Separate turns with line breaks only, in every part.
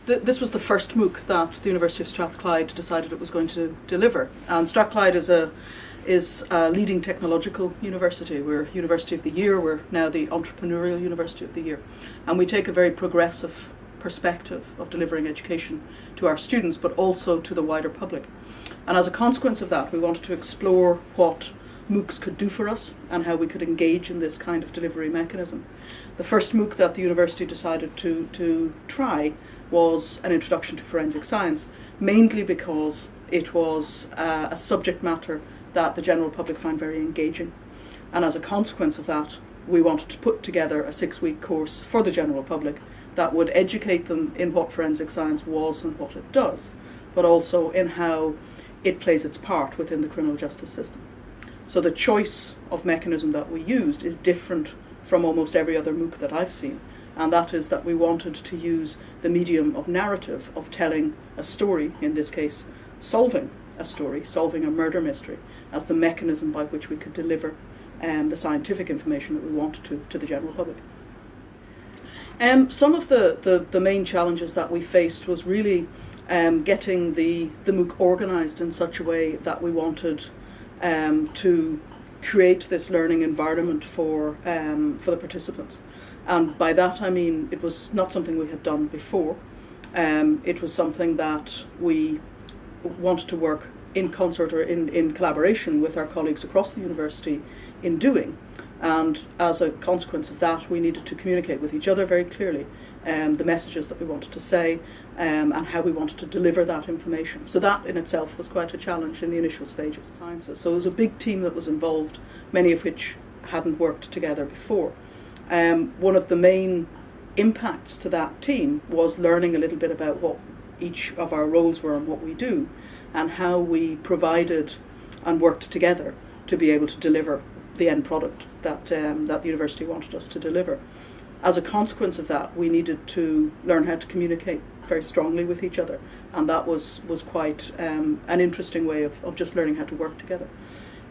this was the first MOOC that the University of Strathclyde decided it was going to deliver. And Strathclyde is a leading technological university. We're University of the Year. We're now the Entrepreneurial University of the Year. And we take a very progressive perspective of delivering education to our students, but also to the wider public. And as a consequence of that, we wanted to explore what MOOCs could do for us and how we could engage in this kind of delivery mechanism. The first MOOC that the university decided to try was an introduction to forensic science, mainly because it was a subject matter that the general public find very engaging. And as a consequence of that, we wanted to put together a 6-week course for the general public that would educate them in what forensic science was and what it does, but also in how it plays its part within the criminal justice system. So the choice of mechanism that we used is different from almost every other MOOC that I've seen, and that is that we wanted to use the medium of narrative, of telling a story, in this case solving a story, solving a murder mystery, as the mechanism by which we could deliver the scientific information that we wanted to the general public. Some of the main challenges that we faced was really getting the MOOC organised in such a way that we wanted to create this learning environment for the participants. And by that I mean it was not something we had done before. It was something that we wanted to work in concert or in collaboration with our colleagues across the university in doing. And as a consequence of that, we needed to communicate with each other very clearly the messages that we wanted to say and how we wanted to deliver that information. So that in itself was quite a challenge in the initial stages of sciences. So it was a big team that was involved, many of which hadn't worked together before. One of the main impacts to that team was learning a little bit about what each of our roles were and what we do, and how we provided and worked together to be able to deliver the end product that the university wanted us to deliver. As a consequence of that, we needed to learn how to communicate very strongly with each other, and that was quite an interesting way of just learning how to work together.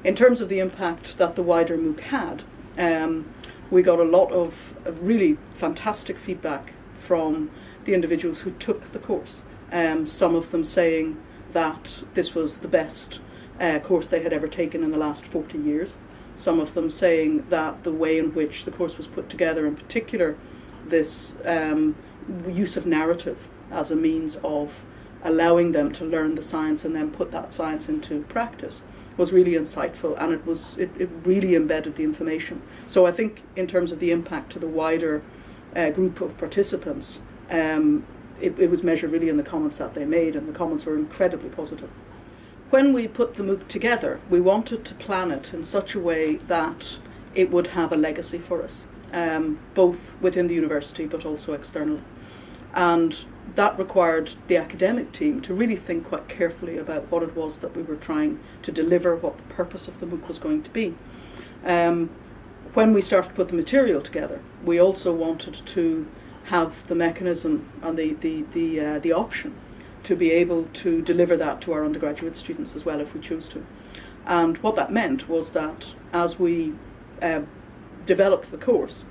In terms of the impact that the wider MOOC had, we got a lot of really fantastic feedback from the individuals who took the course. Some of them saying that this was the best course they had ever taken in the last 40 years. Some of them saying that the way in which the course was put together, in particular this use of narrative as a means of allowing them to learn the science and then put that science into practice, was really insightful, and it really embedded the information. So I think in terms of the impact to the wider group of participants, it was measured really in the comments that they made, and the comments were incredibly positive. When we put the MOOC together, we wanted to plan it in such a way that it would have a legacy for us, both within the university but also externally. And that required the academic team to really think quite carefully about what it was that we were trying to deliver, what the purpose of the MOOC was going to be. When we started to put the material together, we also wanted to have the mechanism and the option to be able to deliver that to our undergraduate students as well if we choose to. And what that meant was that as we developed the course,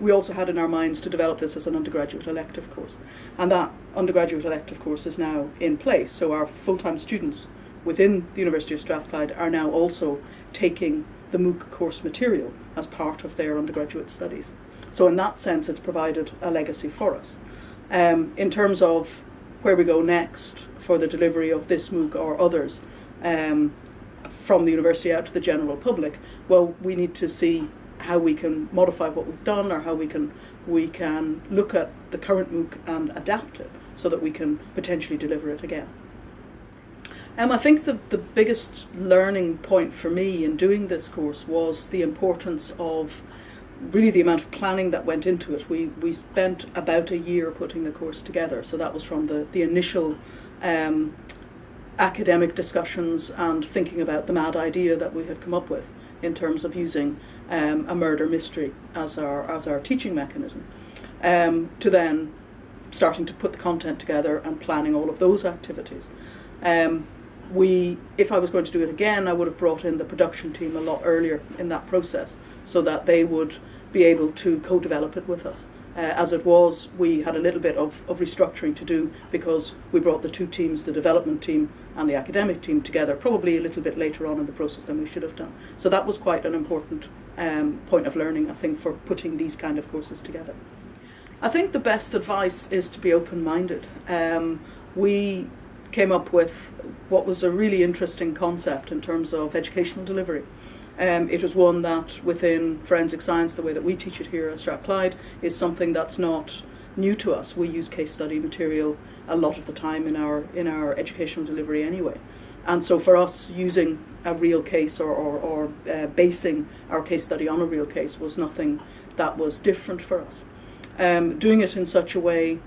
we also had in our minds to develop this as an undergraduate elective course. And that undergraduate elective course is now in place. So our full-time students within the University of Strathclyde are now also taking the MOOC course material as part of their undergraduate studies. So in that sense, it's provided a legacy for us. In terms of where we go next for the delivery of this MOOC or others from the university out to the general public, well, we need to see how we can modify what we've done, or how we can look at the current MOOC and adapt it so that we can potentially deliver it again. I think the biggest learning point for me in doing this course was the importance of really the amount of planning that went into it. We spent about a year putting the course together, so that was from the initial academic discussions and thinking about the mad idea that we had come up with in terms of using a murder mystery as our teaching mechanism, to then starting to put the content together and planning all of those activities. If I was going to do it again, I would have brought in the production team a lot earlier in that process, so that they would be able to co-develop it with us. As it was, we had a little bit of restructuring to do because we brought the two teams, the development team and the academic team, together probably a little bit later on in the process than we should have done. So that was quite an important point of learning, I think, for putting these kind of courses together. I think the best advice is to be open-minded. We came up with what was a really interesting concept in terms of educational delivery. It was one that within forensic science, the way that we teach it here at Strathclyde, is something that's not new to us. We use case study material a lot of the time in our educational delivery anyway. And so for us, using a real case or basing our case study on a real case was nothing that was different for us. Doing it in such a way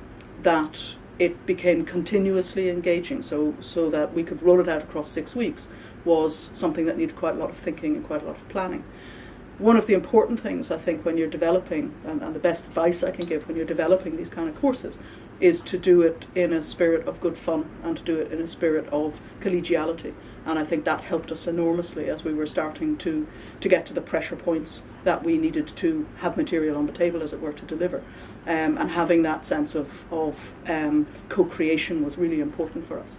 that it became continuously engaging, so that we could roll it out across 6 weeks, was something that needed quite a lot of thinking and quite a lot of planning. One of the important things, I think, when you're developing, and the best advice I can give when you're developing these kind of courses, is to do it in a spirit of good fun and to do it in a spirit of collegiality. And I think that helped us enormously as we were starting to get to the pressure points that we needed to have material on the table, as it were, to deliver. And having that sense of co-creation was really important for us.